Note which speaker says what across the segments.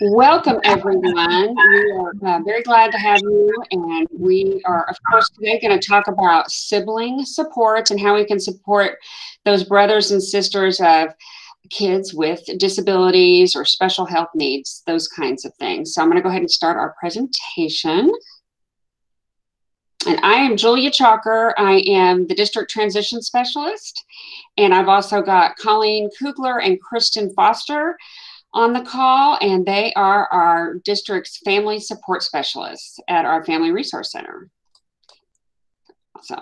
Speaker 1: Welcome, everyone. We are very glad to have you, and we are, of course, today going to talk about sibling supports and how we can support those brothers and sisters of kids with disabilities or special health needs, those kinds of things. So I'm going to go ahead and start our presentation. And I am Julia Chalker. I am the District Transition Specialist, and I've also got Colleen Kugler and Kristen Foster on the call, and they are our district's family support specialists at our Family Resource Center. Awesome.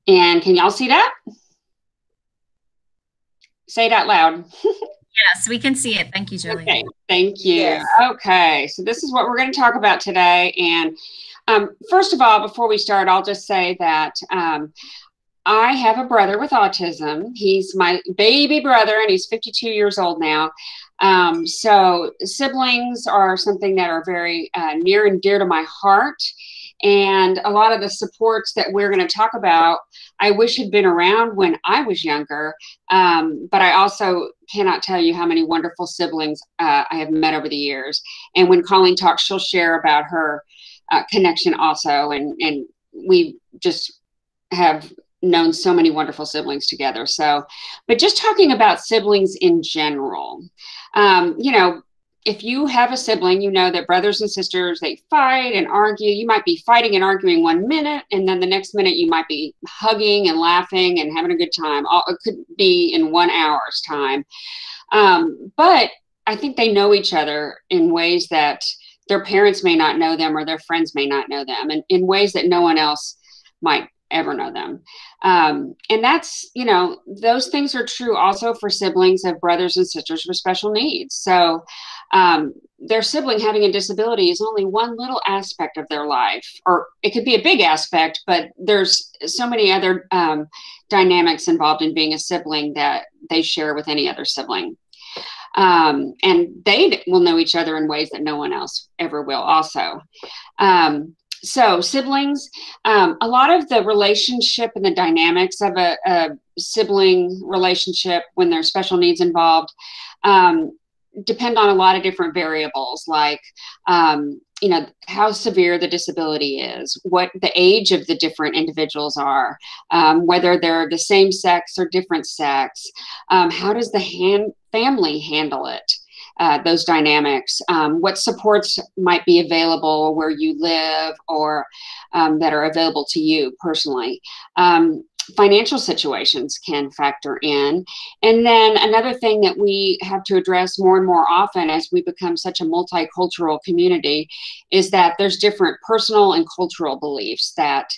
Speaker 1: And can y'all see that? Say it out loud.
Speaker 2: Yes, we can see it. Thank you, Julie.
Speaker 1: Okay, thank you.
Speaker 3: Yes.
Speaker 1: Okay, so this is what we're going to talk about today. And first of all, before we start, I'll just say that I have a brother with autism. He's my baby brother, and he's 52 years old now. So siblings are something that are very near and dear to my heart. And a lot of the supports that we're going to talk about, I wish had been around when I was younger. But I also cannot tell you how many wonderful siblings I have met over the years. And when Colleen talks, she'll share about her connection also. And we just have known so many wonderful siblings together. So, but just talking about siblings in general, you know, if you have a sibling, you know that brothers and sisters, they fight and argue. You might be fighting and arguing 1 minute, and then the next minute you might be hugging and laughing and having a good time. It could be in 1 hour's time. But I think they know each other in ways that their parents may not know them or their friends may not know them, and in ways that no one else might ever know them. And that's, you know, those things are true also for siblings of brothers and sisters with special needs. So their sibling having a disability is only one little aspect of their life, or it could be a big aspect, but there's so many other dynamics involved in being a sibling that they share with any other sibling. And they will know each other in ways that no one else ever will also. So siblings, a lot of the relationship and the dynamics of a sibling relationship when there's special needs involved depend on a lot of different variables, like, you know, how severe the disability is, what the age of the different individuals are, whether they're the same sex or different sex, how does the family handle it? Those dynamics, what supports might be available where you live or that are available to you personally. Financial situations can factor in. And then another thing that we have to address more and more often as we become such a multicultural community is that there's different personal and cultural beliefs that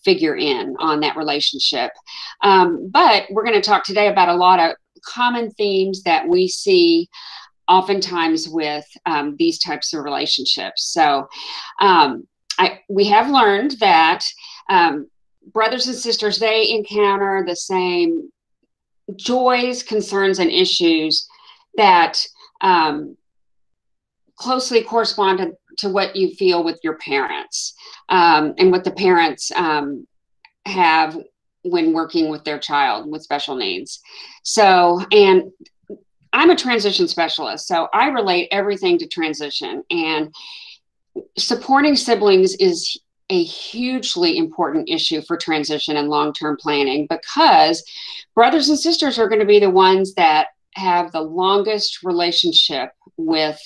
Speaker 1: figure in on that relationship. But we're going to talk today about a lot of common themes that we see oftentimes with these types of relationships. So we have learned that brothers and sisters, they encounter the same joys, concerns, and issues that closely correspond to what you feel with your parents and what the parents have when working with their child with special needs. So, and I'm a transition specialist, so I relate everything to transition, and supporting siblings is a hugely important issue for transition and long-term planning, because brothers and sisters are going to be the ones that have the longest relationship with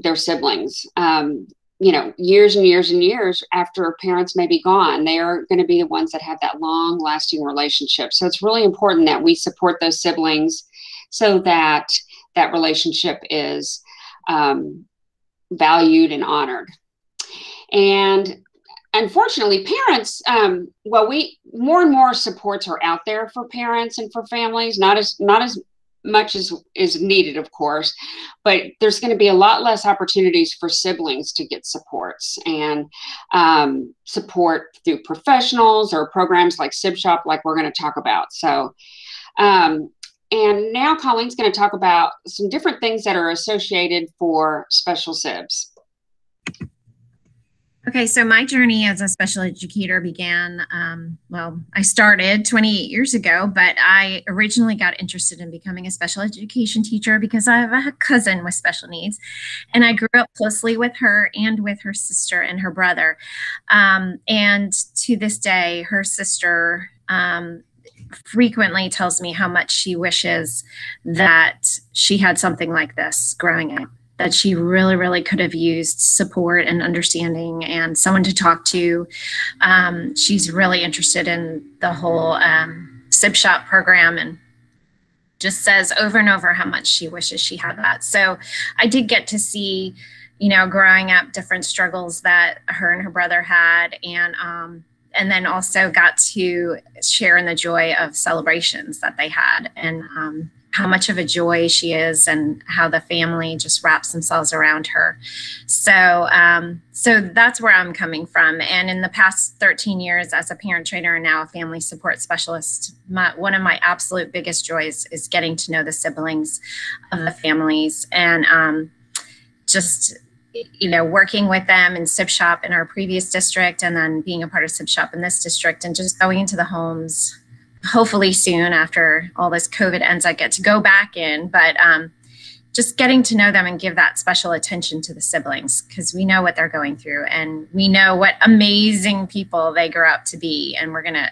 Speaker 1: their siblings. You know, years and years and years after parents may be gone, they are going to be the ones that have that long-lasting relationship. So it's really important that we support those siblings so that that relationship is valued and honored. And unfortunately, parents, well, more and more supports are out there for parents and for families, not as much as is needed, of course, but there's going to be a lot less opportunities for siblings to get supports and support through professionals or programs like Sibshops, like we're going to talk about. So, and now Colleen's going to talk about some different things that are associated for special sibs.
Speaker 2: Okay, so my journey as a special educator began, well, I started 28 years ago, but I originally got interested in becoming a special education teacher because I have a cousin with special needs. And I grew up closely with her and with her sister and her brother. And to this day, her sister frequently tells me how much she wishes that she had something like this growing up, that she really, really could have used support and understanding and someone to talk to. She's really interested in the whole Sibshop program and just says over and over how much she wishes she had that. So I did get to see, growing up, different struggles that her and her brother had, and then also got to share in the joy of celebrations that they had, and how much of a joy she is, and how the family just wraps themselves around her. So, so that's where I'm coming from. And in the past 13 years as a parent trainer and now a family support specialist, one of my absolute biggest joys is getting to know the siblings of the families, and just working with them in Sibshop in our previous district, and then being a part of Sibshop in this district, and just going into the homes. Hopefully soon, after all this COVID ends, I get to go back in, but just getting to know them and give that special attention to the siblings, because we know what they're going through and we know what amazing people they grow up to be. And we're going to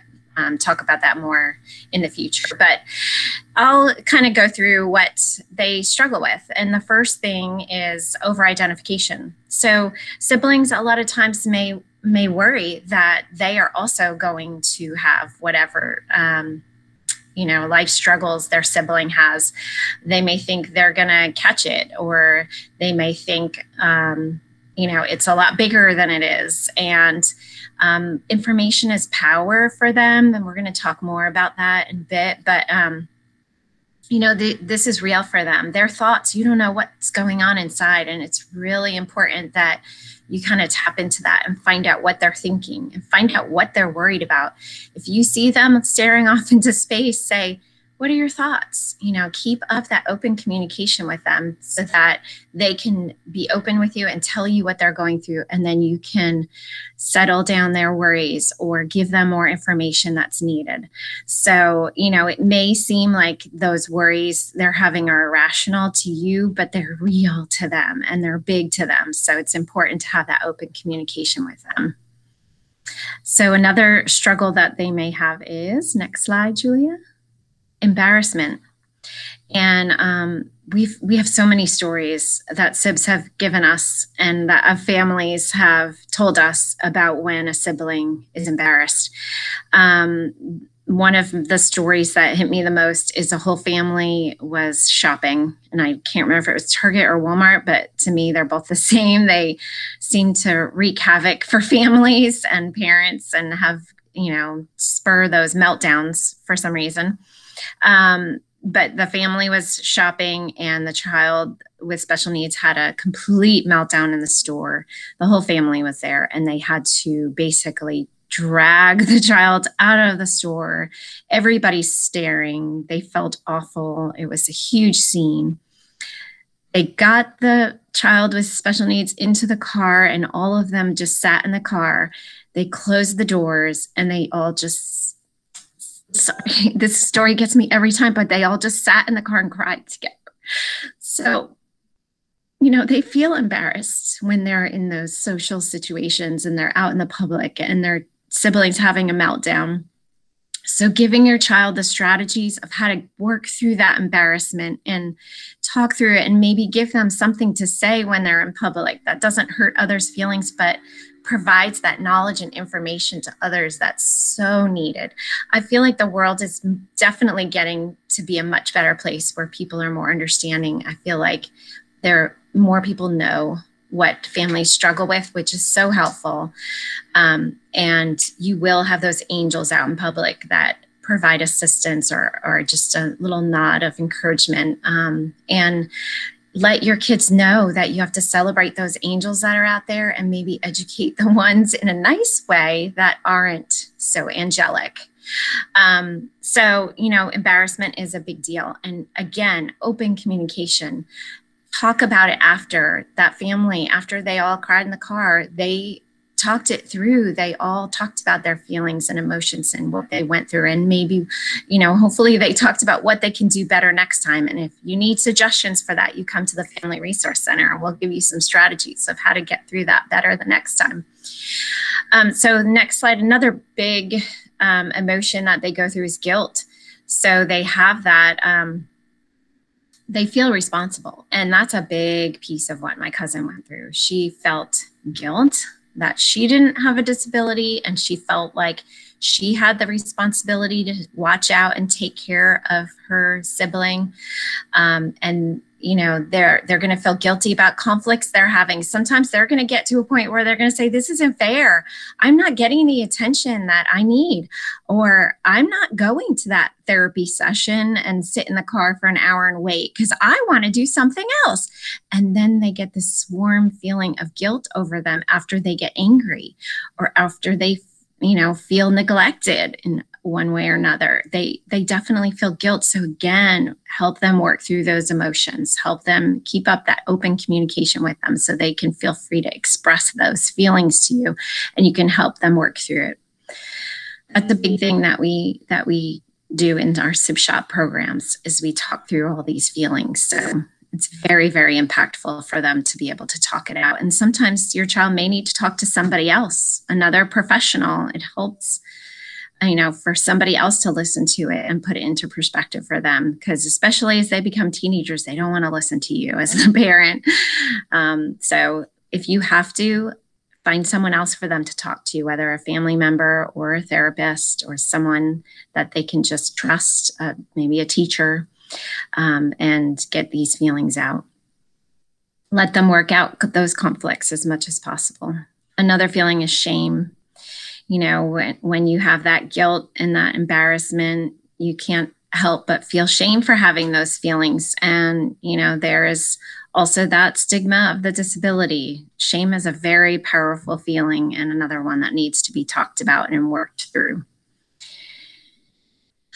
Speaker 2: talk about that more in the future. But I'll kind of go through what they struggle with. And the first thing is over-identification. So siblings a lot of times may worry that they are also going to have whatever life struggles their sibling has. They may think they're going to catch it, or they may think it's a lot bigger than it is. And information is power for them, and we're going to talk more about that in a bit. But this is real for them. Their thoughts, you don't know what's going on inside, and it's really important that you kind of tap into that and find out what they're thinking and find out what they're worried about. If you see them staring off into space, say, what are your thoughts? Keep up that open communication with them so that they can be open with you and tell you what they're going through. And then you can settle down their worries or give them more information that's needed. So, it may seem like those worries they're having are irrational to you, but they're real to them and they're big to them. So it's important to have that open communication with them. So another struggle that they may have is, next slide, Julia. Embarrassment. And we have so many stories that Sibs have given us and that families have told us about when a sibling is embarrassed. One of the stories that hit me the most is a whole family was shopping, and I can't remember if it was Target or Walmart, but to me, they're both the same. They seem to wreak havoc for families and parents and have, spur those meltdowns for some reason. But the family was shopping, and the child with special needs had a complete meltdown in the store. The whole family was there, and they had to basically drag the child out of the store. Everybody's staring. They felt awful. It was a huge scene. They got the child with special needs into the car, and all of them just sat in the car. They closed the doors, and they all just, sorry, this story gets me every time, but they all just sat in the car and cried together. So, they feel embarrassed when they're in those social situations and they're out in the public and their siblings having a meltdown. So giving your child the strategies of how to work through that embarrassment and talk through it, and maybe give them something to say when they're in public that doesn't hurt others' feelings, but provides that knowledge and information to others that's so needed. I feel like the world is definitely getting to be a much better place where people are more understanding. I feel like more people know what families struggle with, which is so helpful. And you will have those angels out in public that provide assistance or just a little nod of encouragement. And let your kids know that you have to celebrate those angels that are out there and maybe educate the ones in a nice way that aren't so angelic. So, embarrassment is a big deal. And again, open communication. Talk about it after that family, after they all cried in the car, they talked it through. They all talked about their feelings and emotions and what they went through. And maybe, hopefully they talked about what they can do better next time. And if you need suggestions for that, you come to the Family Resource Center and we'll give you some strategies of how to get through that better the next time. So next slide, another big emotion that they go through is guilt. So they have that, they feel responsible. And that's a big piece of what my cousin went through. She felt guilt that she didn't have a disability, and she felt like she had the responsibility to watch out and take care of her sibling. And they're going to feel guilty about conflicts they're having. Sometimes they're going to get to a point where they're going to say, this isn't fair. I'm not getting the attention that I need, or I'm not going to that therapy session and sit in the car for an hour and wait because I want to do something else. And then they get this swarm feeling of guilt over them after they get angry or after they feel neglected in one way or another. They definitely feel guilt. So again, help them work through those emotions, help them keep up that open communication with them so they can feel free to express those feelings to you, and you can help them work through it. That's a big thing that we do in our Sibshop programs, is we talk through all these feelings. So it's very, very impactful for them to be able to talk it out. And sometimes your child may need to talk to somebody else, another professional. It helps, for somebody else to listen to it and put it into perspective for them, because especially as they become teenagers, they don't want to listen to you as the parent. So if you have to, find someone else for them to talk to, whether a family member or a therapist or someone that they can just trust, maybe a teacher, and get these feelings out. Let them work out those conflicts as much as possible. Another feeling is shame. When you have that guilt and that embarrassment, you can't help but feel shame for having those feelings. And, there is also that stigma of the disability. Shame is a very powerful feeling, and another one that needs to be talked about and worked through.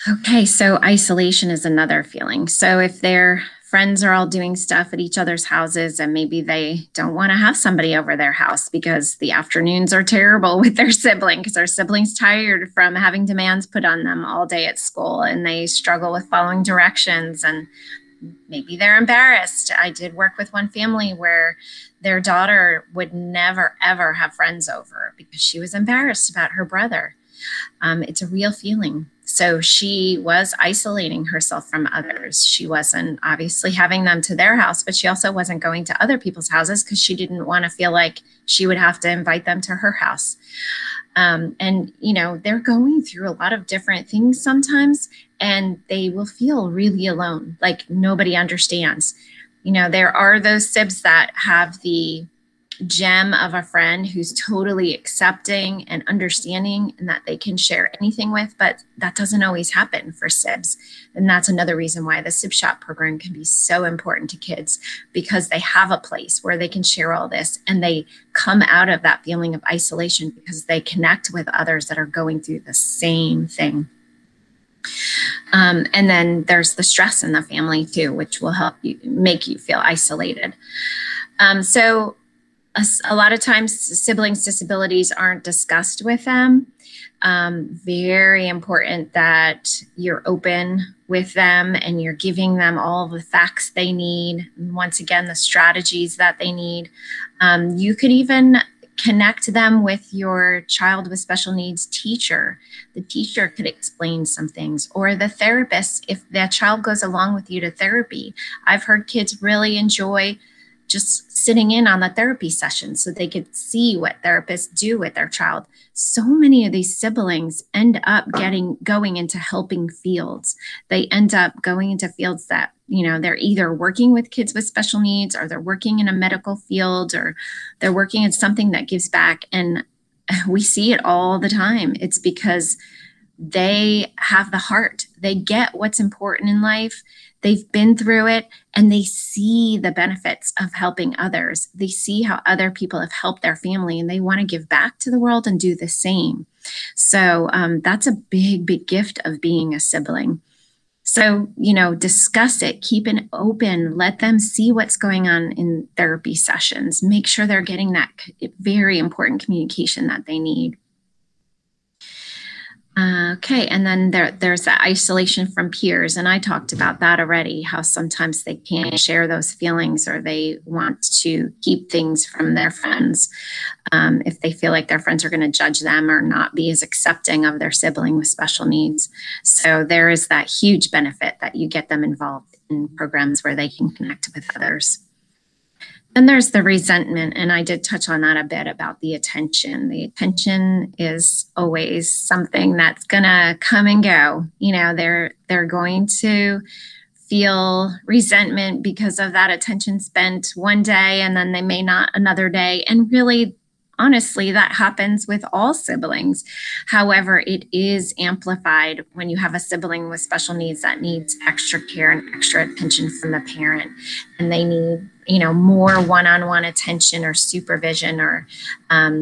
Speaker 2: Okay, so isolation is another feeling. So if their friends are all doing stuff at each other's houses, and maybe they don't want to have somebody over their house because the afternoons are terrible with their sibling, because their sibling's tired from having demands put on them all day at school, and they struggle with following directions, and maybe they're embarrassed. I did work with one family where their daughter would never, ever have friends over because she was embarrassed about her brother. It's a real feeling. So she was isolating herself from others. She wasn't obviously having them to their house, but she also wasn't going to other people's houses because she didn't want to feel like she would have to invite them to her house. And, they're going through a lot of different things sometimes, and they will feel really alone, like nobody understands. There are those sibs that have the gem of a friend who's totally accepting and understanding and that they can share anything with, but that doesn't always happen for sibs. And that's another reason why the Sibshop program can be so important to kids, because they have a place where they can share all this and they come out of that feeling of isolation because they connect with others that are going through the same thing. And then there's the stress in the family too, which will help you make you feel isolated. So a lot of times siblings' disabilities aren't discussed with them. Very important that you're open with them and you're giving them all the facts they need. And once again, the strategies that they need. You could even connect them with your child with special needs teacher. The teacher could explain some things, or the therapist, if that child goes along with you to therapy. I've heard kids really enjoy just sitting in on the therapy session so they could see what therapists do with their child. So many of these siblings end up going into helping fields. They end up going into fields that, they're either working with kids with special needs, or they're working in a medical field, or they're working in something that gives back. And we see it all the time. It's because they have the heart. They get what's important in life. They've been through it, and they see the benefits of helping others. They see how other people have helped their family, and they want to give back to the world and do the same. So that's a big, big gift of being a sibling. So, discuss it, keep it open, let them see what's going on in therapy sessions, make sure they're getting that very important communication that they need. Okay, and then there's the isolation from peers, and I talked about that already, how sometimes they can't share those feelings or they want to keep things from their friends if they feel like their friends are going to judge them or not be as accepting of their sibling with special needs. So there is that huge benefit that you get them involved in programs where they can connect with others. Then there's the resentment, and I did touch on that a bit about the attention. The attention is always something that's gonna come and go. They're going to feel resentment because of that attention spent one day and then they may not another day. And really, honestly, that happens with all siblings. However, it is amplified when you have a sibling with special needs that needs extra care and extra attention from the parent, and they need more one-on-one attention or supervision or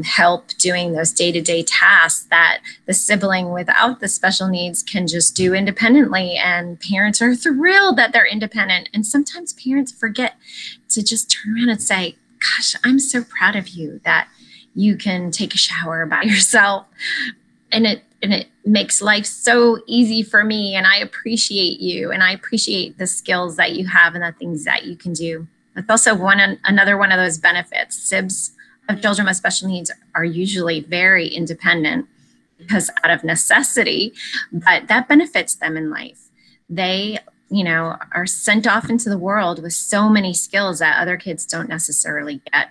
Speaker 2: help doing those day-to-day tasks that the sibling without the special needs can just do independently. And parents are thrilled that they're independent. And sometimes parents forget to just turn around and say, gosh, I'm so proud of you that you can take a shower by yourself. And it makes life so easy for me. And I appreciate you. And I appreciate the skills that you have and the things that you can do. It's also another one of those benefits. Sibs of children with special needs are usually very independent because out of necessity, but that benefits them in life. They, are sent off into the world with so many skills that other kids don't necessarily get.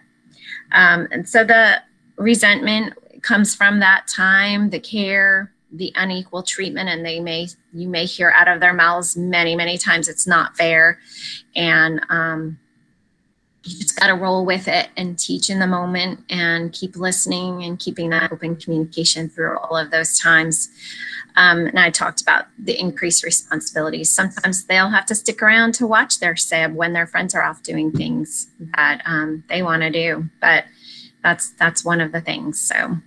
Speaker 2: And so the resentment comes from that time, the care, the unequal treatment, and you may hear out of their mouths many, many times, it's not fair. And you just got to roll with it and teach in the moment and keep listening and keeping that open communication through all of those times. And I talked about the increased responsibilities. Sometimes they'll have to stick around to watch their sib when their friends are off doing things that they want to do. But that's one of the things. So,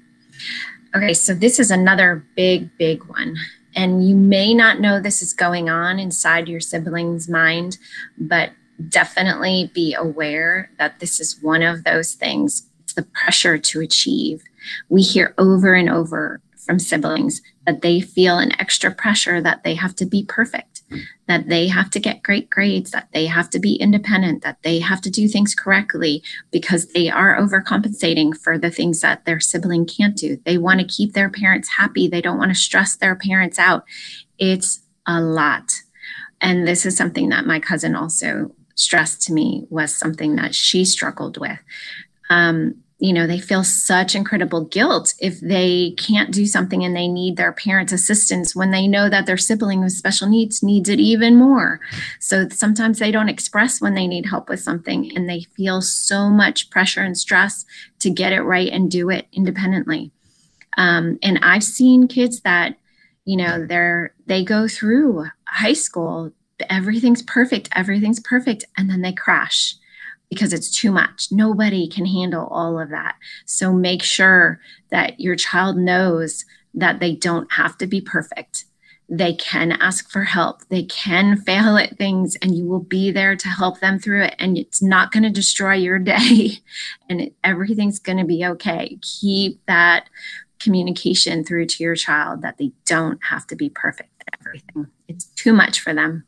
Speaker 2: okay, so this is another big, big one. And you may not know this is going on inside your sibling's mind, but definitely be aware that this is one of those things. It's the pressure to achieve. We hear over and over from siblings that they feel an extra pressure that they have to be perfect, that they have to get great grades, that they have to be independent, that they have to do things correctly because they are overcompensating for the things that their sibling can't do. They want to keep their parents happy. They don't want to stress their parents out. It's a lot. And this is something that my cousin also stressed to me was something that she struggled with. They feel such incredible guilt if they can't do something and they need their parents' assistance when they know that their sibling with special needs needs it even more. So sometimes they don't express when they need help with something, and they feel so much pressure and stress to get it right and do it independently. And I've seen kids that, they go through high school, everything's perfect, and then they crash because it's too much. Nobody can handle all of that. So make sure that your child knows that they don't have to be perfect. They can ask for help. They can fail at things, and you will be there to help them through it. And it's not going to destroy your day, and everything's going to be okay. Keep that communication through to your child that they don't have to be perfect at everything. It's too much for them.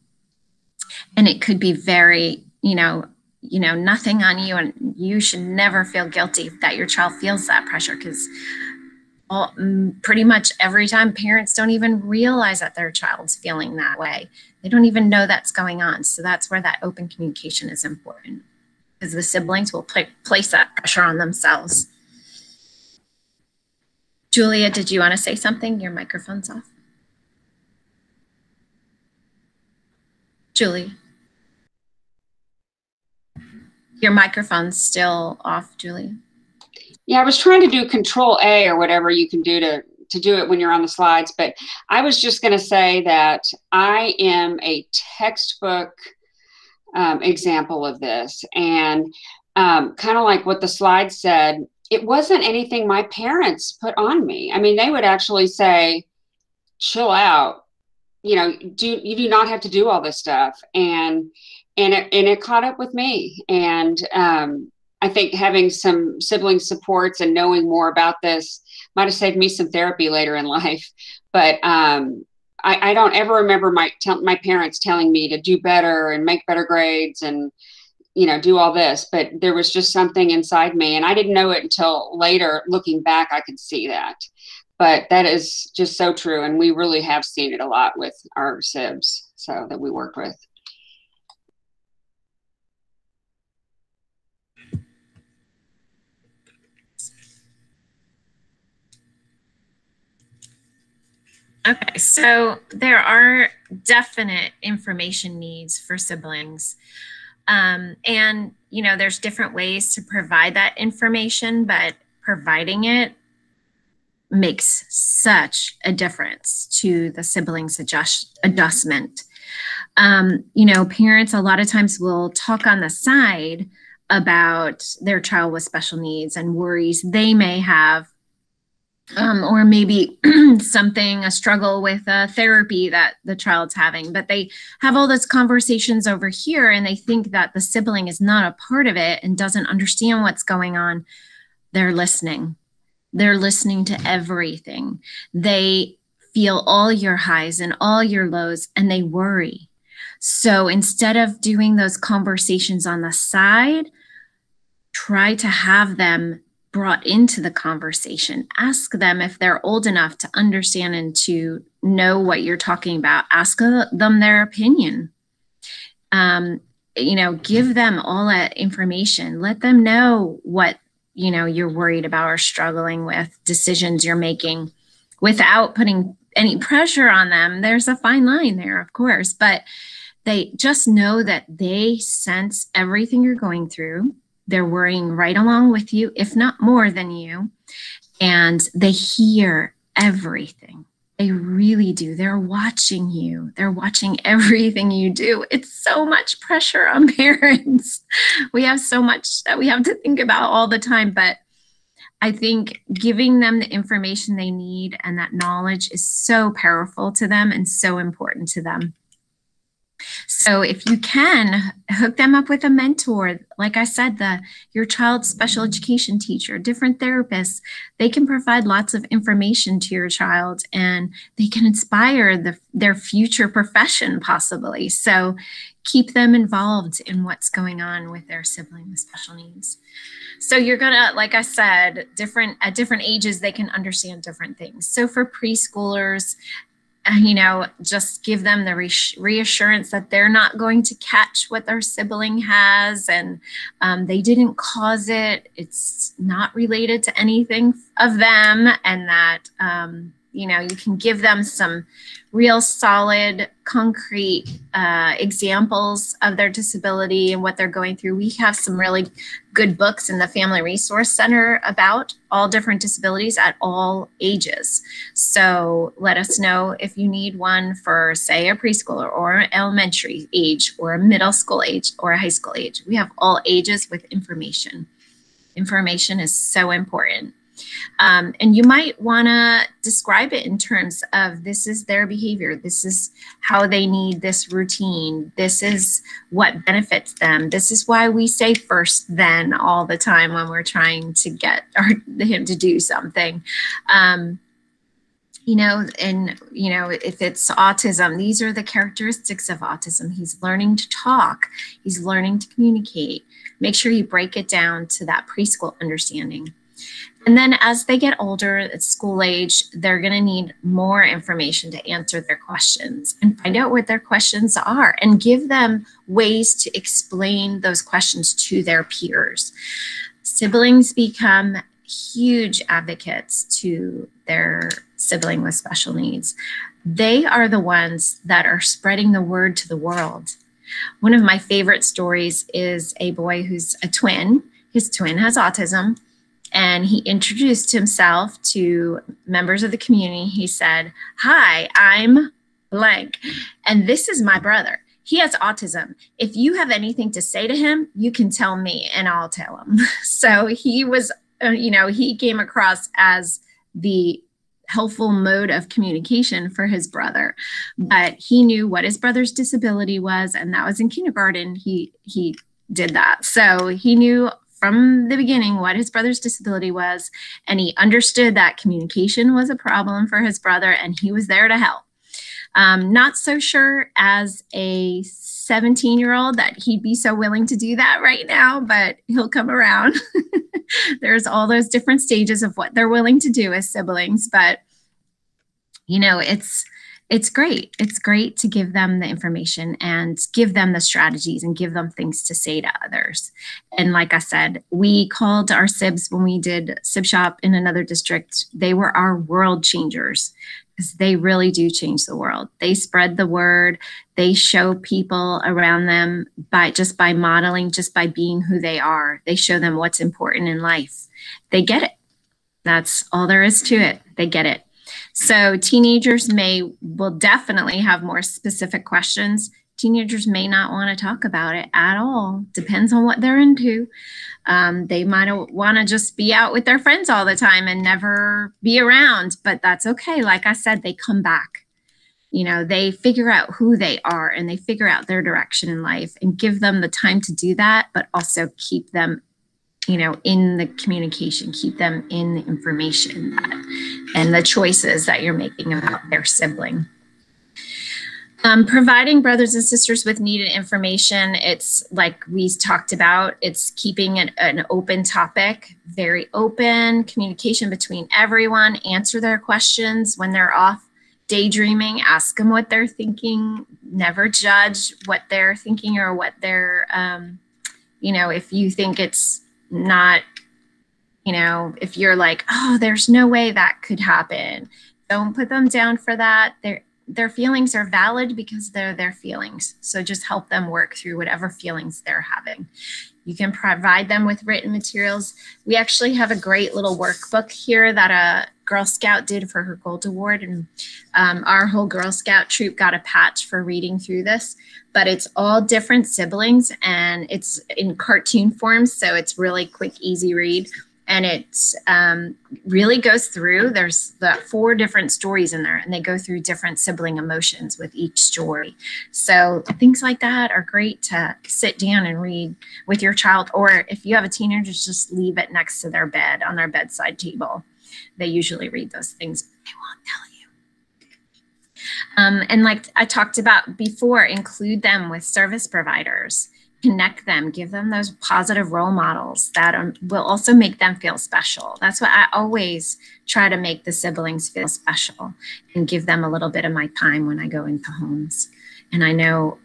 Speaker 2: And it could be very, nothing on you, and you should never feel guilty that your child feels that pressure, because pretty much every time parents don't even realize that their child's feeling that way. They don't even know that's going on. So that's where that open communication is important, because the siblings will place that pressure on themselves. Julia, did you want to say something? Your microphone's off. Julie. Your microphone's still off, Julie.
Speaker 1: Yeah, I was trying to do Control A or whatever you can do to do it when you're on the slides, but I was just going to say that I am a textbook example of this, and kind of like what the slide said, it wasn't anything my parents put on me. I mean, they would actually say, chill out. you do not have to do all this stuff. And it caught up with me. And I think having some sibling supports and knowing more about this might have saved me some therapy later in life. But I don't ever remember my parents telling me to do better and make better grades and do all this. But there was just something inside me, and I didn't know it until later. Looking back, I could see that. But that is just so true, and we really have seen it a lot with our sibs, so that we worked with.
Speaker 2: Okay, so there are definite information needs for siblings. And, there's different ways to provide that information, but providing it makes such a difference to the siblings adjustment. Parents a lot of times will talk on the side about their child with special needs and worries they may have, or maybe a struggle with therapy that the child's having, but they have all those conversations over here and they think that the sibling is not a part of it and doesn't understand what's going on. They're listening. They're listening to everything. They feel all your highs and all your lows, and they worry. So instead of doing those conversations on the side, try to have them brought into the conversation. Ask them if they're old enough to understand and to know what you're talking about. Ask them their opinion. Give them all that information. Let them know what you're worried about or struggling with, decisions you're making, without putting any pressure on them. There's a fine line there, of course, but they just know that they sense everything you're going through. They're worrying right along with you, if not more than you, and they hear everything. They really do. They're watching you. They're watching everything you do. It's so much pressure on parents. We have so much that we have to think about all the time, but I think giving them the information they need and that knowledge is so powerful to them and so important to them. So if you can, hook them up with a mentor. Like I said, your child's special education teacher, different therapists, they can provide lots of information to your child and they can inspire their future profession possibly. So keep them involved in what's going on with their sibling with special needs. So you're gonna, like I said, at different ages, they can understand different things. So for preschoolers, just give them the reassurance that they're not going to catch what their sibling has, and they didn't cause it. It's not related to anything of them, and that, you can give them some real solid, concrete examples of their disability and what they're going through. We have some really good books in the Family Resource Center about all different disabilities at all ages. So let us know if you need one for, say, a preschooler or an elementary age or a middle school age or a high school age. We have all ages with information. Information is so important. And you might want to describe it in terms of, this is their behavior. This is how they need this routine. This is what benefits them. This is why we say first, then all the time when we're trying to get him to do something. If it's autism, these are the characteristics of autism. He's learning to talk. He's learning to communicate. Make sure you break it down to that preschool understanding. And then as they get older at school age, they're going to need more information to answer their questions and find out what their questions are and give them ways to explain those questions to their peers. Siblings become huge advocates to their sibling with special needs. They are the ones that are spreading the word to the world. One of my favorite stories is a boy who's a twin. His twin has autism. And he introduced himself to members of the community. He said, "Hi, I'm blank, and this is my brother. He has autism. If you have anything to say to him, you can tell me and I'll tell him." So he was, he came across as the helpful mode of communication for his brother. But he knew what his brother's disability was, and that was in kindergarten. He did that. So he knew from the beginning what his brother's disability was, and he understood that communication was a problem for his brother, and he was there to help. Not so sure as a 17-year-old that he'd be so willing to do that right now, but he'll come around. There's all those different stages of what they're willing to do as siblings, but you know, it's great. It's great to give them the information and give them the strategies and give them things to say to others. And like I said, we called our Sibs when we did Sibshop in another district. They were our world changers because they really do change the world. They spread the word. They show people around them by modeling, just by being who they are. They show them what's important in life. They get it. That's all there is to it. They get it. So teenagers will definitely have more specific questions. Teenagers may not want to talk about it at all. Depends on what they're into. They might want to just be out with their friends all the time and never be around, but that's okay. Like I said, they come back. You know, they figure out who they are and they figure out their direction in life, and give them the time to do that, but also keep them, you know, in the communication, keep them in the information and the choices that you're making about their sibling. Providing brothers and sisters with needed information, it's like we talked about, it's keeping an open topic, very open communication between everyone, answer their questions when they're off daydreaming, ask them what they're thinking, never judge what they're thinking or what they're, you know, if you think it's not, you know, if you're like, oh, there's no way that could happen, don't put them down for that. Their feelings are valid because they're their feelings. So just help them work through whatever feelings they're having. You can provide them with written materials. We actually have a great little workbook here that a Girl Scout did for her Gold Award. And our whole Girl Scout troop got a patch for reading through this, but it's all different siblings and it's in cartoon form. So it's really quick, easy read. And it really goes through, there's the 4 different stories in there, and they go through different sibling emotions with each story. So things like that are great to sit down and read with your child, or if you have a teenager, just leave it next to their bed on their bedside table. They usually read those things, but they won't tell you. And like I talked about before, include them with service providers. Connect them, give them those positive role models that will also make them feel special. That's what I always try to make the siblings feel special and give them a little bit of my time when I go into homes. And I know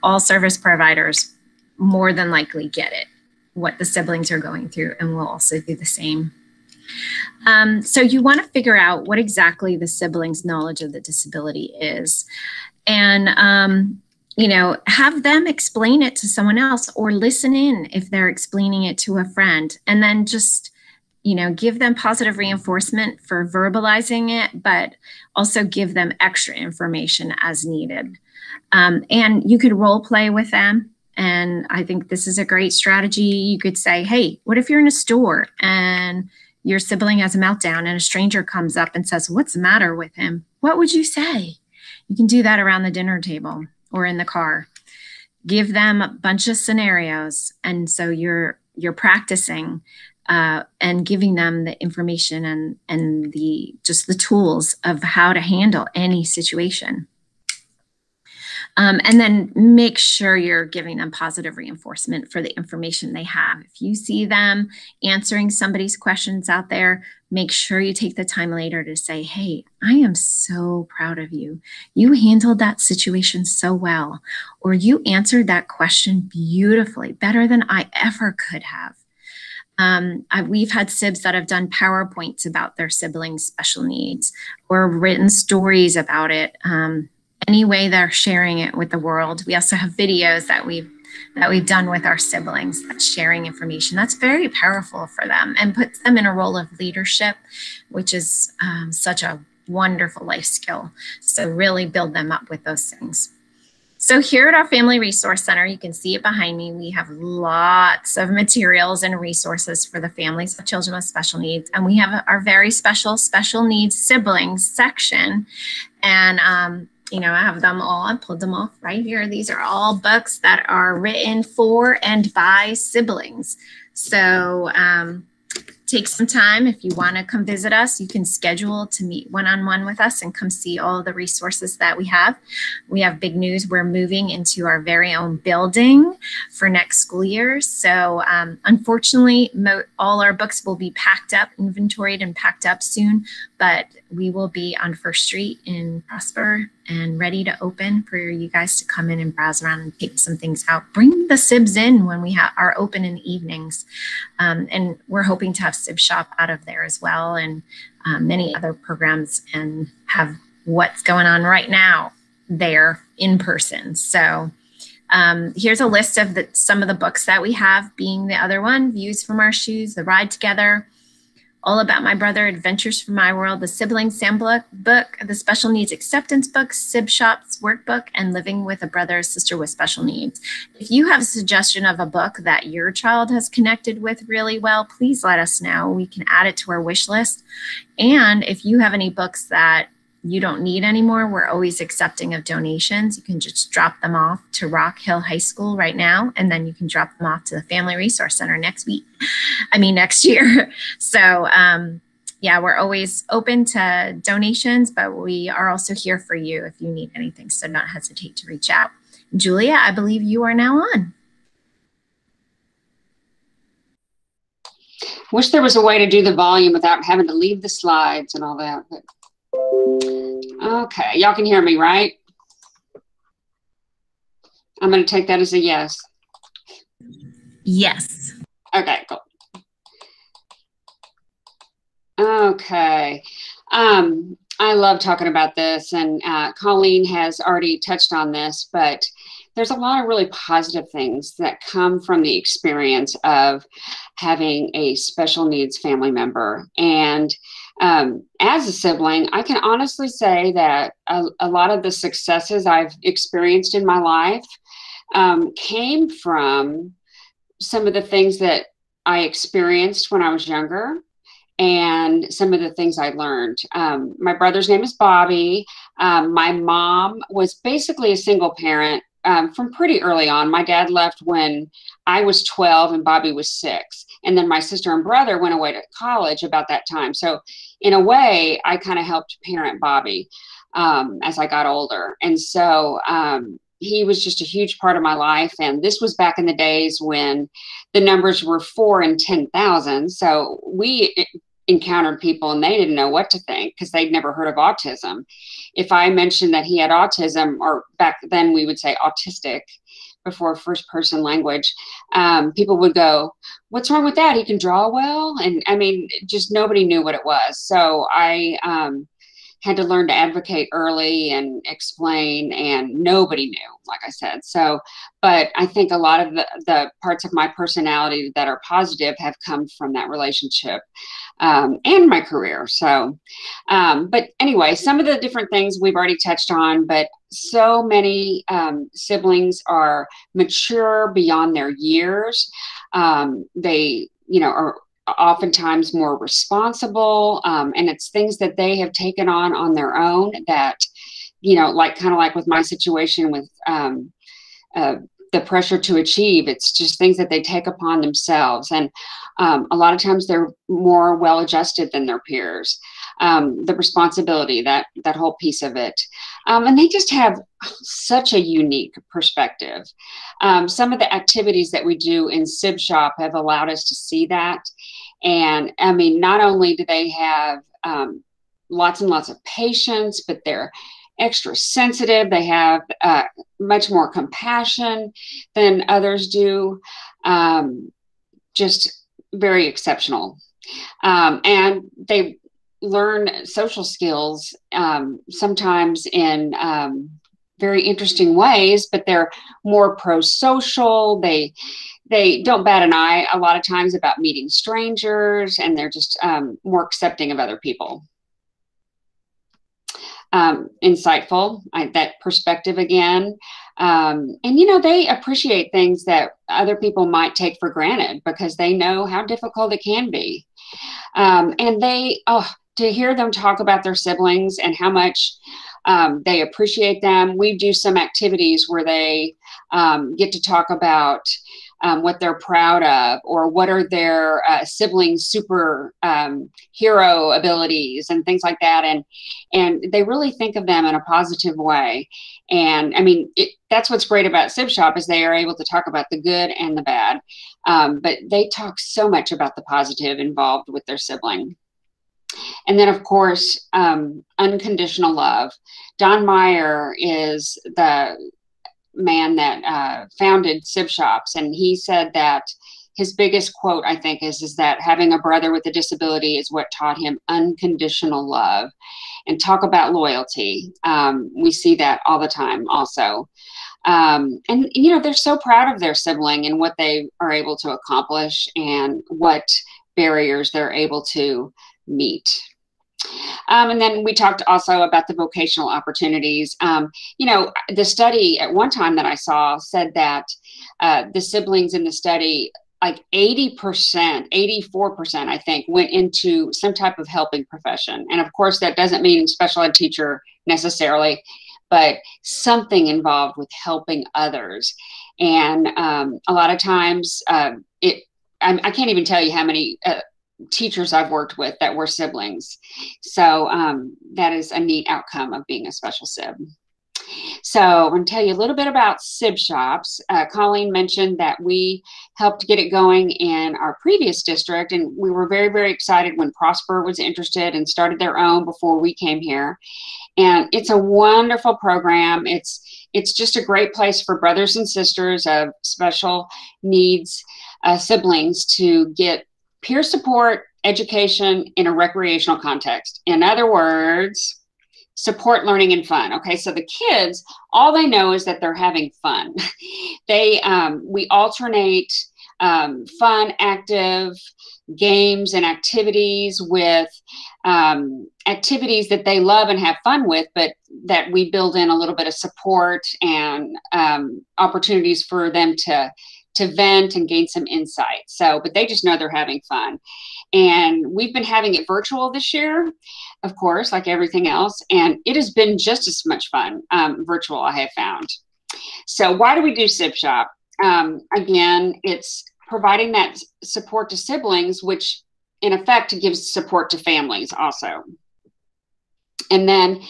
Speaker 2: all service providers more than likely get it, what the siblings are going through, and will also do the same. So you want to figure out what exactly the sibling's knowledge of the disability is. And you know, have them explain it to someone else, or listen in if they're explaining it to a friend, and then just, you know, give them positive reinforcement for verbalizing it, but also give them extra information as needed. And you could role play with them. And I think this is a great strategy. You could say, hey, what if you're in a store and your sibling has a meltdown and a stranger comes up and says, what's the matter with him? What would you say? You can do that around the dinner table or in the car. Give them a bunch of scenarios. And so you're practicing and giving them the information and just the tools of how to handle any situation. And then make sure you're giving them positive reinforcement for the information they have. If you see them answering somebody's questions out there, make sure you take the time later to say, hey, I am so proud of you. You handled that situation so well, or you answered that question beautifully, better than I ever could have. We've had Sibs that have done PowerPoints about their siblings' special needs or written stories about it. Any way they're sharing it with the world. We also have videos that we've done with our siblings, that's sharing information. That's very powerful for them and puts them in a role of leadership, which is such a wonderful life skill. So really build them up with those things. So here at our Family Resource Center, you can see it behind me, we have lots of materials and resources for the families of children with special needs. And we have our very special needs siblings section. And you know, I have them all, I pulled them off right here. These are all books that are written for and by siblings. So take some time. If you want to come visit us, you can schedule to meet one-on-one with us and come see all the resources that we have. We have big news. We're moving into our very own building for next school year. So unfortunately, all our books will be packed up, inventoried and packed up soon, but we will be on First Street in Prosper and ready to open for you guys to come in and browse around and take some things out. Bring the Sibs in when we are open in the evenings. And we're hoping to have Sibshop out of there as well, and many other programs, and have what's going on right now there in person. So here's a list of some of the books that we have, being the other one, Views from Our Shoes, The Ride Together, All About My Brother, Adventures from My World, the Sibling Sandbook book, the Special Needs Acceptance book, Sibshops workbook, and Living with a Brother or Sister with Special Needs. If you have a suggestion of a book that your child has connected with really well, please let us know. We can add it to our wish list. And if you have any books that you don't need anymore, we're always accepting of donations. You can just drop them off to Rock Hill High School right now, and then you can drop them off to the Family Resource Center next year. So yeah, we're always open to donations, but we are also here for you if you need anything, so don't hesitate to reach out. Julia, I believe you are now on.
Speaker 1: Wish there was a way to do the volume without having to leave the slides and all that. But okay, y'all can hear me, right? I'm going to take that as a yes.
Speaker 2: Yes.
Speaker 1: Okay, cool. Okay. I love talking about this, and Colleen has already touched on this, but there's a lot of really positive things that come from the experience of having a special needs family member. And as a sibling, I can honestly say that a lot of the successes I've experienced in my life came from some of the things that I experienced when I was younger, and some of the things I learned. My brother's name is Bobby. My mom was basically a single parent from pretty early on. My dad left when I was 12 and Bobby was 6. And then my sister and brother went away to college about that time. So in a way, I kind of helped parent Bobby as I got older. And so he was just a huge part of my life. And this was back in the days when the numbers were 4 in 10,000. So we encountered people and they didn't know what to think because they'd never heard of autism. If I mentioned that he had autism, or back then we would say autistic before first person language, people would go, "What's wrong with that? He can draw well." And I mean, just nobody knew what it was. So I had to learn to advocate early and explain, and nobody knew, like I said. So, but I think a lot of the parts of my personality that are positive have come from that relationship and my career. So, but anyway, some of the different things we've already touched on, but so many siblings are mature beyond their years. They, are oftentimes more responsible, and it's things that they have taken on their own that, kind of like with my situation with the pressure to achieve. It's just things that they take upon themselves. And a lot of times they're more well-adjusted than their peers. The responsibility, that whole piece of it. And they just have such a unique perspective. Some of the activities that we do in Sibshop have allowed us to see that. And I mean, not only do they have lots and lots of patience, but they're extra sensitive. They have much more compassion than others do. Just very exceptional. And they learn social skills sometimes in very interesting ways, but they're more pro-social. They don't bat an eye a lot of times about meeting strangers, and they're just more accepting of other people. insightful, that perspective again. And, they appreciate things that other people might take for granted because they know how difficult it can be. And to hear them talk about their siblings and how much they appreciate them. We do some activities where they get to talk about what they're proud of, or what are their siblings' super hero abilities and things like that. And they really think of them in a positive way. And I mean, that's what's great about Sibshop is they are able to talk about the good and the bad. But they talk so much about the positive involved with their sibling. And then, of course, unconditional love. Don Meyer is the man that founded Sibshops, and he said that his biggest quote, I think, is that having a brother with a disability is what taught him unconditional love. And talk about loyalty. We see that all the time also. And, they're so proud of their sibling and what they are able to accomplish and what barriers they're able to meet. And then we talked also about the vocational opportunities. The study at one time that I saw said that the siblings in the study, like 80%, 84%, I think, went into some type of helping profession. And of course, that doesn't mean special ed teacher necessarily, but something involved with helping others. And a lot of times, I can't even tell you how many teachers I've worked with that were siblings. So that is a neat outcome of being a special sib. So I'm going to tell you a little bit about Sibshops. Colleen mentioned that we helped get it going in our previous district, and we were very, very excited when Prosper was interested and started their own before we came here. And it's a wonderful program. It's just a great place for brothers and sisters of special needs siblings to get peer support, education in a recreational context. In other words, support learning and fun. Okay, so the kids, all they know is that they're having fun. We alternate fun, active games and activities with activities that they love and have fun with, but that we build in a little bit of support and opportunities for them to vent and gain some insight. So, but they just know they're having fun. And we've been having it virtual this year, of course, like everything else. And it has been just as much fun, virtual, I have found. So why do we do Sibshop? Again, it's providing that support to siblings, which in effect gives support to families also. And then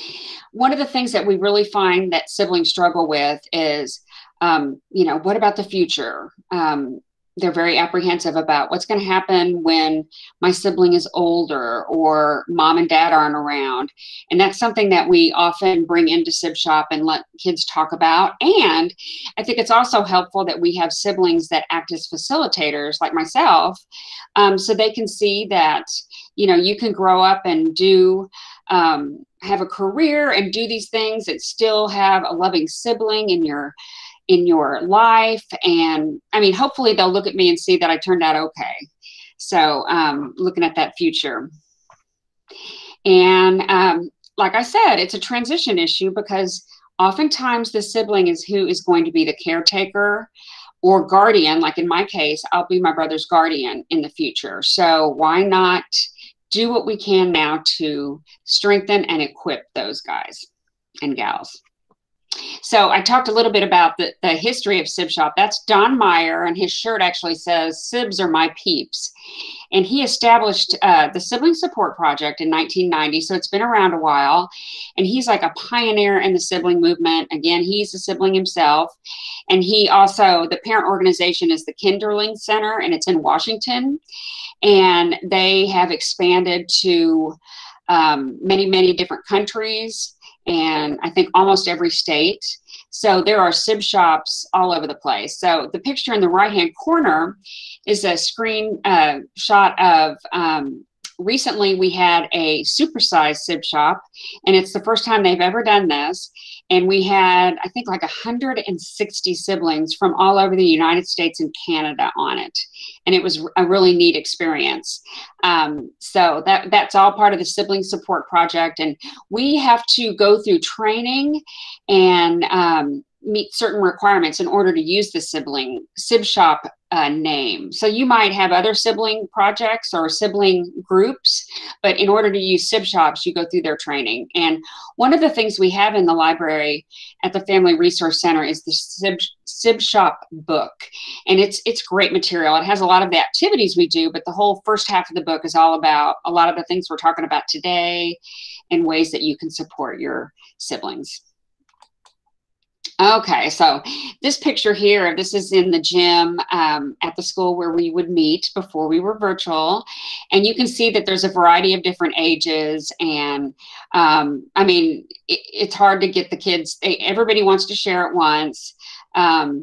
Speaker 1: one of the things that we really find that siblings struggle with is, what about the future? They're very apprehensive about what's going to happen when my sibling is older or mom and dad aren't around. And that's something that we often bring into Sibshop and let kids talk about. And I think it's also helpful that we have siblings that act as facilitators like myself, so they can see that, you can grow up and do, have a career and do these things and still have a loving sibling in your life. And I mean, hopefully they'll look at me and see that I turned out okay. So looking at that future. And like I said, it's a transition issue because oftentimes the sibling is who is going to be the caretaker or guardian. Like in my case, I'll be my brother's guardian in the future. So why not do what we can now to strengthen and equip those guys and gals? So I talked a little bit about the history of Sibshop. That's Don Meyer, and his shirt actually says, "Sibs are my peeps." And he established the Sibling Support Project in 1990, so it's been around a while. And he's like a pioneer in the sibling movement. Again, he's a sibling himself. And he also, the parent organization is the Kinderling Center, and it's in Washington. And they have expanded to many, many different countries, and I think almost every state. So there are Sibshops all over the place. So the picture in the right-hand corner is a screen shot of recently we had a supersized sib shop, and it's the first time they've ever done this. And we had, I think, like 160 siblings from all over the United States and Canada on it. And it was a really neat experience. So that's all part of the sibling support project. And we have to go through training and meet certain requirements in order to use the sib shop name. So you might have other sibling projects or sibling groups, but in order to use Sibshops, you go through their training. And one of the things we have in the library at the Family Resource Center is the Sibshop book. And it's great material. It has a lot of the activities we do, but the whole first half of the book is all about a lot of the things we're talking about today and ways that you can support your siblings. Okay, so this picture here, this is in the gym at the school where we would meet before we were virtual. And you can see that there's a variety of different ages. And I mean, it's hard to get the kids, everybody wants to share at once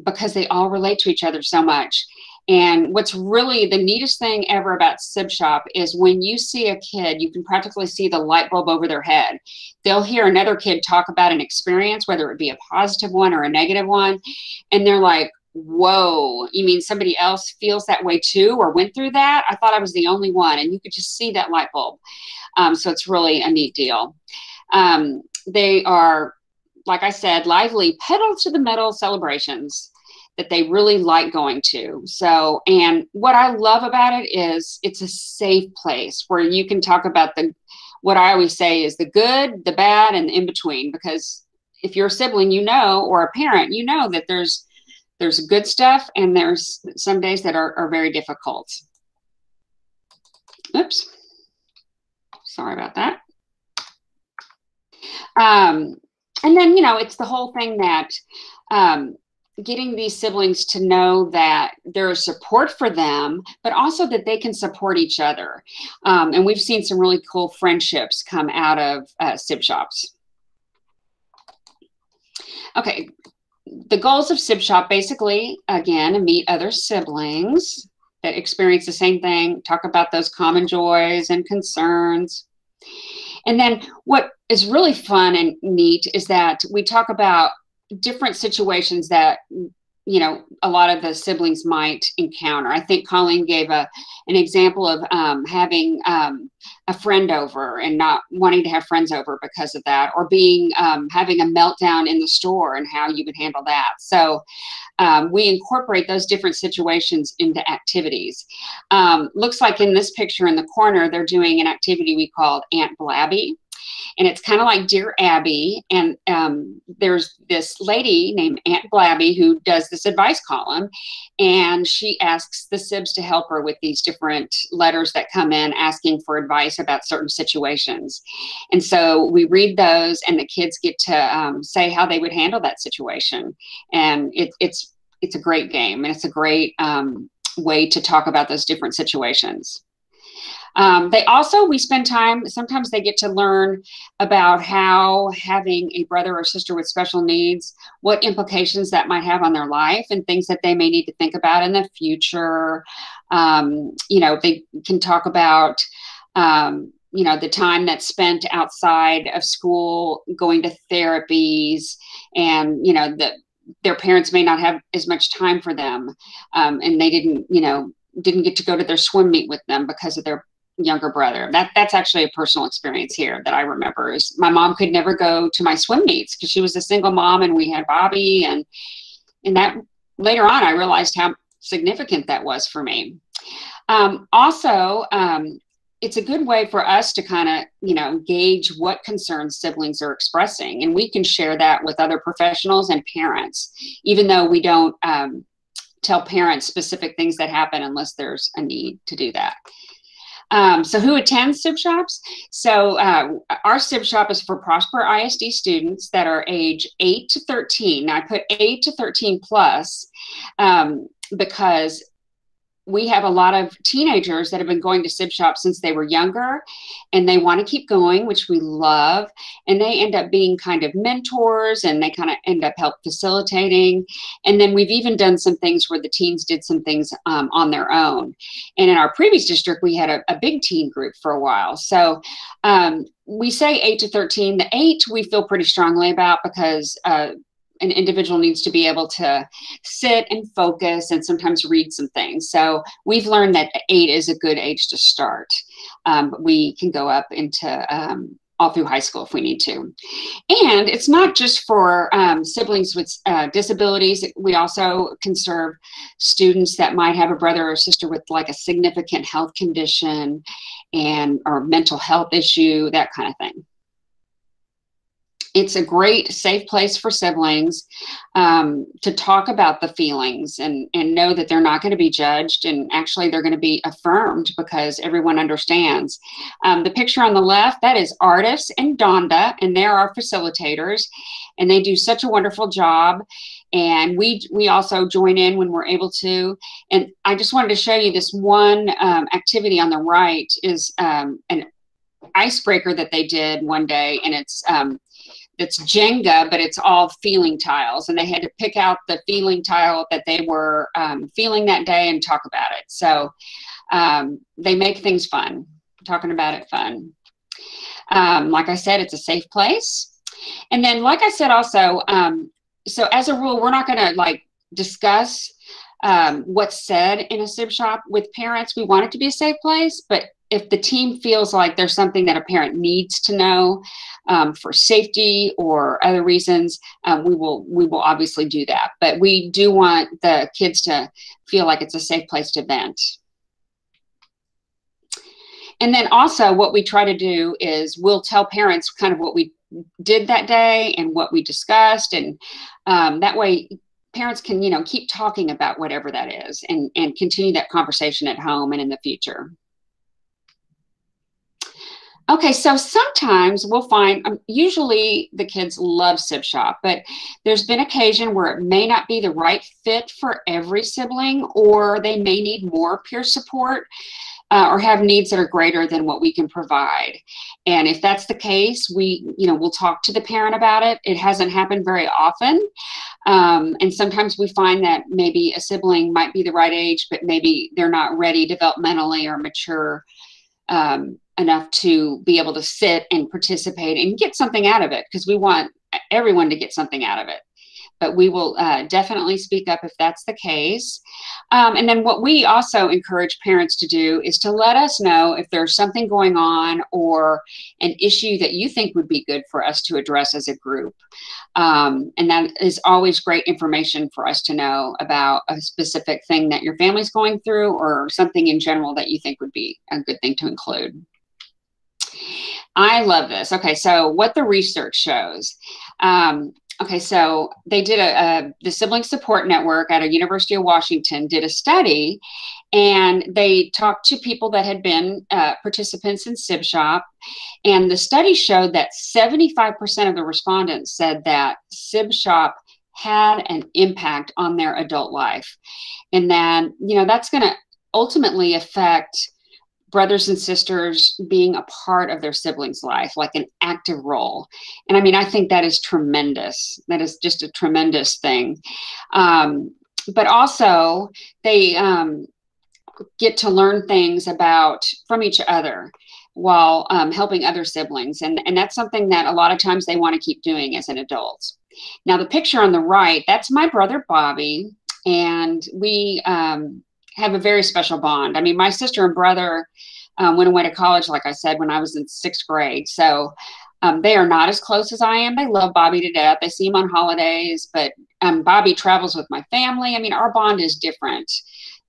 Speaker 1: because they all relate to each other so much. And what's really the neatest thing ever about Sibshop is when you see a kid, you can practically see the light bulb over their head. They'll hear another kid talk about an experience, whether it be a positive one or a negative one, and they're like, whoa, you mean somebody else feels that way too or went through that? I thought I was the only one. And you could just see that light bulb. So it's really a neat deal. They are, like I said, lively pedal to the metal celebrations that they really like going to. So, and what I love about it is it's a safe place where you can talk about what I always say is the good, the bad, and the in between, because if you're a sibling, you know, or a parent, you know that there's good stuff and there's some days that are very difficult. Oops. Sorry about that. And then, you know, it's the whole thing that, getting these siblings to know that there is support for them, but also that they can support each other. And we've seen some really cool friendships come out of Sibshops. Okay, the goals of Sibshop basically, again, meet other siblings that experience the same thing, talk about those common joys and concerns. And then what is really fun and neat is that we talk about different situations that, you know, a lot of the siblings might encounter. I think Colleen gave an example of having a friend over and not wanting to have friends over because of that, or being having a meltdown in the store and how you would handle that. So we incorporate those different situations into activities. Looks like in this picture in the corner, they're doing an activity we called Aunt Blabby. And it's kind of like Dear Abby. And there's this lady named Aunt Blabby who does this advice column. And she asks the Sibs to help her with these different letters that come in asking for advice about certain situations. And so we read those and the kids get to say how they would handle that situation. And it's a great game. And it's a great way to talk about those different situations. We spend time, sometimes they get to learn about how having a brother or sister with special needs, what implications that might have on their life and things that they may need to think about in the future. You know, they can talk about, you know, the time that's spent outside of school, going to therapies, and, you know, their parents may not have as much time for them. And they didn't get to go to their swim meet with them because of their younger brother. That's actually a personal experience here that I remember is my mom could never go to my swim meets because she was a single mom and we had Bobby, and that later on I realized how significant that was for me. It's a good way for us to kind of, you know, gauge what concerns siblings are expressing, and we can share that with other professionals and parents, even though we don't tell parents specific things that happen unless there's a need to do that. So who attends Sibshops? So our Sibshop is for Prosper ISD students that are age 8 to 13. Now I put 8 to 13 plus because we have a lot of teenagers that have been going to Sibshops since they were younger, and they want to keep going, which we love. And they end up being kind of mentors, and they kind of end up help facilitating. And then we've even done some things where the teens did some things on their own. And in our previous district, we had a big teen group for a while. So we say 8 to 13. The 8 we feel pretty strongly about because an individual needs to be able to sit and focus and sometimes read some things. So we've learned that 8 is a good age to start. But we can go up into all through high school if we need to. And it's not just for siblings with disabilities. We also can serve students that might have a brother or sister with like a significant health condition and or mental health issue, that kind of thing. It's a great safe place for siblings to talk about the feelings and know that they're not going to be judged, and actually they're going to be affirmed because everyone understands. The picture on the left, that is Artis and Donda, and they're our facilitators, and they do such a wonderful job. And we also join in when we're able to. And I just wanted to show you this one activity on the right is an icebreaker that they did one day, and it's Jenga, but it's all feeling tiles. And they had to pick out the feeling tile that they were feeling that day and talk about it. So they make things fun, talking about it fun. Like I said, it's a safe place. And then, like I said, also, so as a rule, we're not going to like discuss what's said in a sib shop with parents. We want it to be a safe place, but if the team feels like there's something that a parent needs to know for safety or other reasons, we will obviously do that. But we do want the kids to feel like it's a safe place to vent. And then also what we try to do is we'll tell parents kind of what we did that day and what we discussed. And that way parents can, keep talking about whatever that is and continue that conversation at home and in the future. Okay, so sometimes we'll find, usually the kids love Sibshop, but there's been occasion where it may not be the right fit for every sibling, or they may need more peer support or have needs that are greater than what we can provide. And if that's the case, we'll talk to the parent about it. It hasn't happened very often. And sometimes we find that maybe a sibling might be the right age, but maybe they're not ready developmentally or mature enough to be able to sit and participate and get something out of it, because we want everyone to get something out of it. But we will definitely speak up if that's the case. And then what we also encourage parents to do is to let us know if there's something going on or an issue that you think would be good for us to address as a group. And that is always great information for us to know about a specific thing that your family's going through or something in general that you think would be a good thing to include. I love this. Okay, so what the research shows. Okay, so they did the Sibling Support Network at a University of Washington did a study, and they talked to people that had been participants in Sibshop, and the study showed that 75% of the respondents said that Sibshop had an impact on their adult life, and that that's going to ultimately affect brothers and sisters being a part of their siblings' life, like an active role. And I mean, I think that is tremendous. That is just a tremendous thing. But also they get to learn things from each other while helping other siblings. And that's something that a lot of times they want to keep doing as an adult. Now, the picture on the right, that's my brother, Bobby. And we have a very special bond. I mean, my sister and brother went away to college, like I said, when I was in 6th grade. So they are not as close as I am. They love Bobby to death. They see him on holidays, but Bobby travels with my family. I mean, our bond is different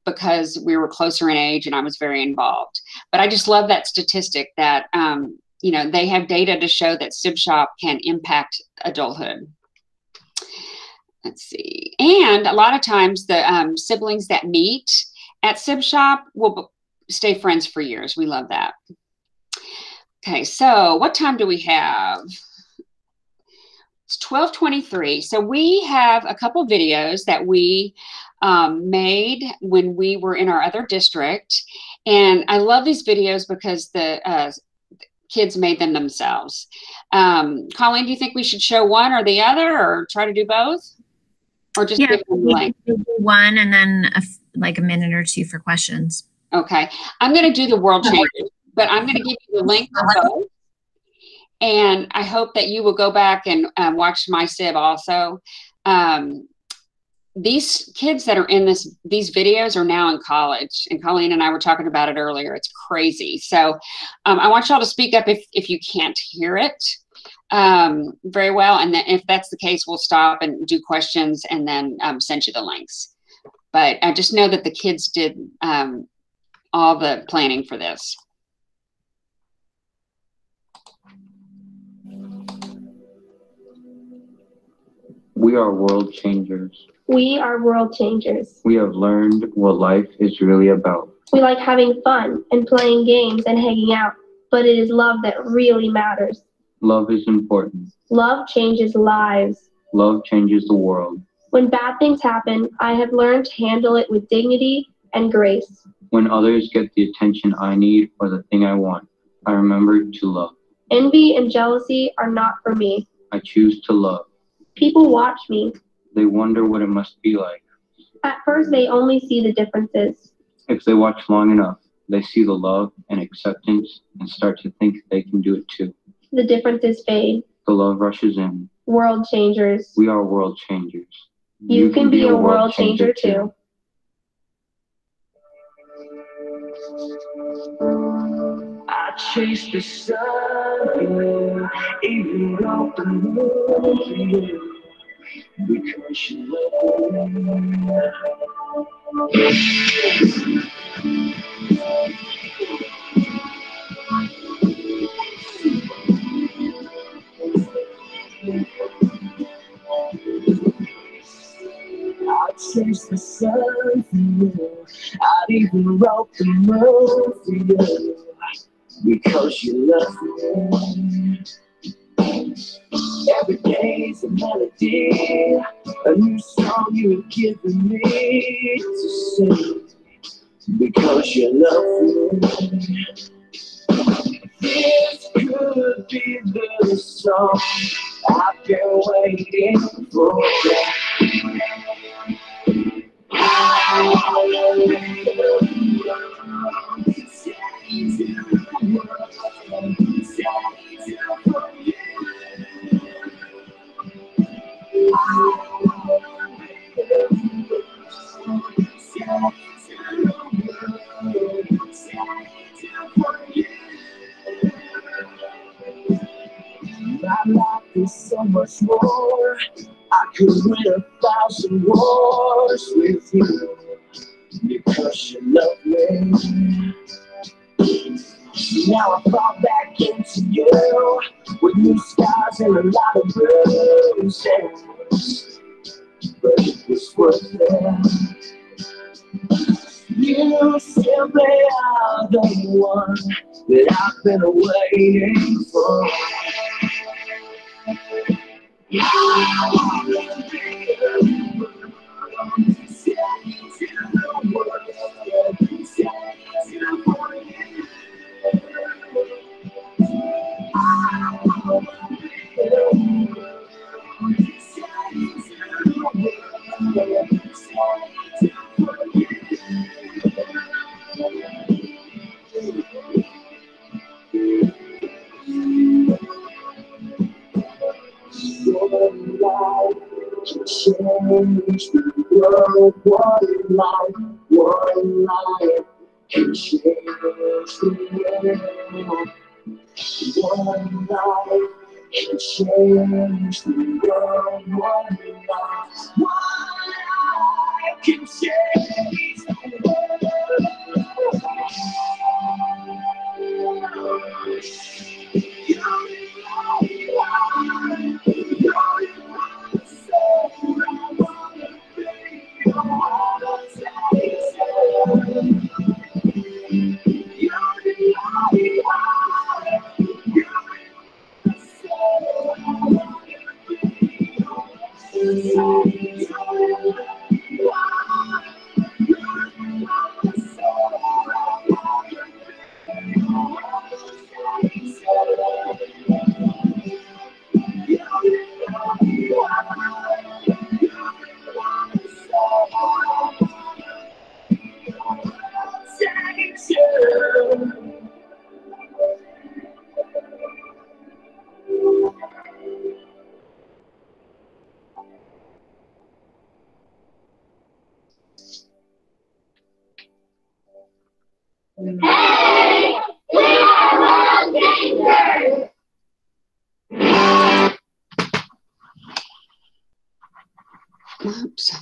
Speaker 1: because we were closer in age and I was very involved. But I just love that statistic that, they have data to show that Sibshop can impact adulthood. Let's see. And a lot of times the siblings that meet at Sibshop will stay friends for years. We love that. Okay, so what time do we have? It's 12:23. So we have a couple videos that we made when we were in our other district. And I love these videos because the kids made them themselves. Colleen, do you think we should show one or the other or try to do both? Or just give them the link?
Speaker 2: One and then like a minute or two for questions.
Speaker 1: Okay. I'm going to do the world changers, but I'm going to give you the link for both. And I hope that you will go back and watch my Sib also. These kids that are in these videos are now in college, and Colleen and I were talking about it earlier. It's crazy. So I want y'all to speak up if you can't hear it very well. And then if that's the case, we'll stop and do questions and then send you the links. But I just know that the kids did all the planning for this.
Speaker 3: We are world changers.
Speaker 4: We are world changers.
Speaker 3: We have learned what life is really about.
Speaker 4: We like having fun and playing games and hanging out, but it is love that really matters.
Speaker 3: Love is important.
Speaker 4: Love changes lives.
Speaker 3: Love changes the world.
Speaker 4: When bad things happen, I have learned to handle it with dignity and grace.
Speaker 3: When others get the attention I need or the thing I want, I remember to love.
Speaker 4: Envy and jealousy are not for me.
Speaker 3: I choose to love.
Speaker 4: People watch me.
Speaker 3: They wonder what it must be like.
Speaker 4: At first, they only see the differences.
Speaker 3: If they watch long enough, they see the love and acceptance and start to think they can do it too.
Speaker 4: The differences fade.
Speaker 3: The love rushes in.
Speaker 4: World changers.
Speaker 3: We are world changers.
Speaker 4: You can be a world changer too.
Speaker 5: I chase the sun, even though the moon, because you love me. I chase the sun for you. I'd even wrote the moon for you. Because you love me. Every day's a melody, a new song you have given me to sing. Because you love me. This could be the song I've been waiting for. My life is so much more. I could win 1,000 wars with you because you love me. Now I fall back into you with new skies and a lot of bruises, but it was worth it. You simply are the one that I've been waiting for. One life can change the world. One life can change the world. One life can change the world. One life can change the world.
Speaker 1: Oops.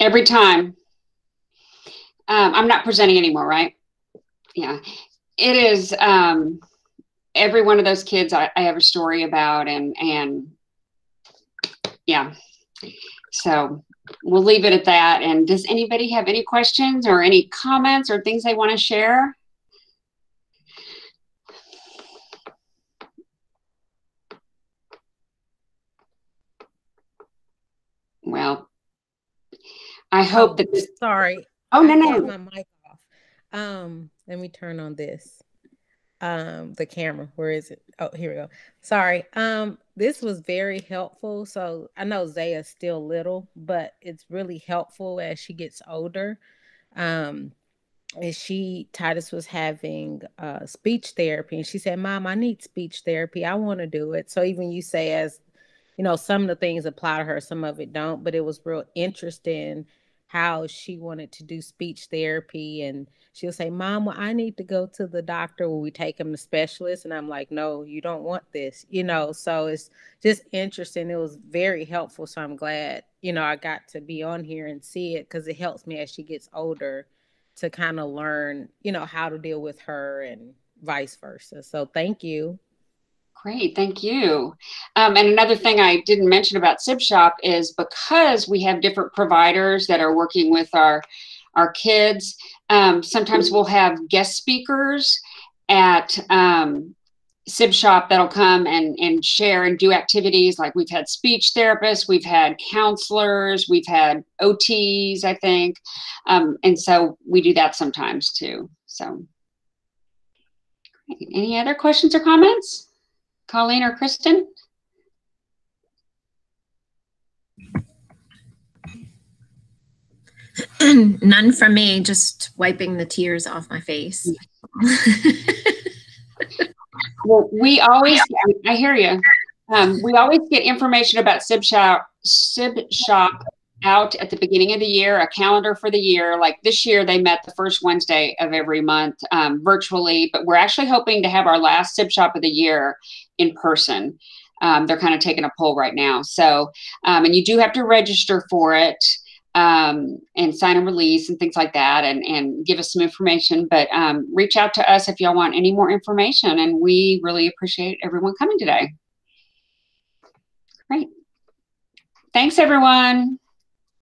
Speaker 1: Every time. I'm not presenting anymore, right? Yeah. It is every one of those kids I have a story about, and yeah. So we'll leave it at that. And does anybody have any questions or any comments or things they want to share? Well, I hope that this.
Speaker 6: Sorry.
Speaker 1: Oh, no,
Speaker 6: I had
Speaker 1: no.
Speaker 6: my mic off. Let me turn on this. The camera. Where is it? Oh, here we go. Sorry. This was very helpful. So I know Zaya's still little, but it's really helpful as she gets older. And Titus was having speech therapy, and she said, "Mom, I need speech therapy. I want to do it." So even you say, as you know, some of the things apply to her, some of it don't, but it was real interesting how she wanted to do speech therapy. And she'll say, "Mom, well, I need to go to the doctor when we take him to specialists." And I'm like, "No, you don't want this," so it's just interesting. It was very helpful. So I'm glad, I got to be on here and see it, because it helps me as she gets older to kind of learn, how to deal with her and vice versa. So thank you.
Speaker 1: Great, thank you. And another thing I didn't mention about Sibshop is, because we have different providers that are working with our kids, sometimes we'll have guest speakers at Sibshop that'll come and share and do activities. Like, we've had speech therapists, we've had counselors, we've had OTs, I think. And so we do that sometimes too. So, great. Any other questions or comments? Colleen or Kristen?
Speaker 2: None from me, just wiping the tears off my face.
Speaker 1: Well, we always, I hear you. We always get information about Sibshop out at the beginning of the year, a calendar for the year. Like this year, they met the first Wednesday of every month virtually, but we're actually hoping to have our last Sibshop of the year in person. They're kind of taking a poll right now. So, and you do have to register for it and sign a release and things like that, and give us some information. But reach out to us if y'all want any more information. And we really appreciate everyone coming today. Great. Thanks, everyone.